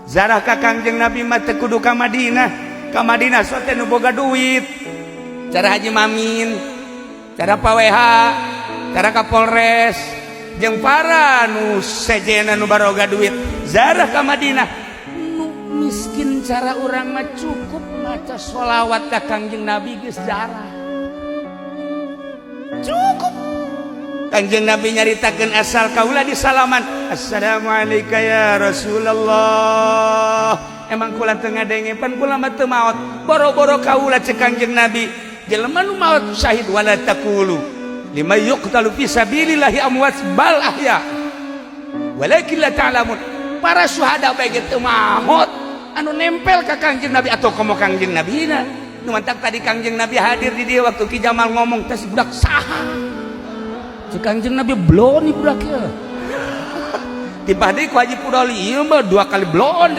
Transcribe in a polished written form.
Zarah ka Kangjeng Nabi mah teu kudu ka Madinah. Ka Madinah so teh nu boga duit. Cara Haji Mamin, cara Pak WH, cara Kapolres, jeung para nu sejena nu baroga duit. Zarah ka Madinah. Nu miskin cara urang mah cukup maca sholawat ka Kangjeng Nabi geus zarah. Cukup. Kangjeng Nabi nyaritakeun asal kaula di salaman, assalamualaikum ya Rasulullah. Emang kula teu ngadengepan, kula mah teu maot. Boro-boro kaula cek Kangjeng Nabi, jelema nu maot syahid wala taqulu lima yuqtalu fi sabilillahi amwat bal ahya walakin la ta'lamun. Para syuhada bae teu maot anu nempel ka Kangjeng Nabi atau komo Kangjeng Nabi na. Nu mantak tadi Kangjeng Nabi hadir di dia waktu Ki Jamal ngomong teh si budak saha. Cek Kangjeng Nabi blon nih budak ya. Tiba deui ku Haji Pudoli ieu mah 2 kali blon.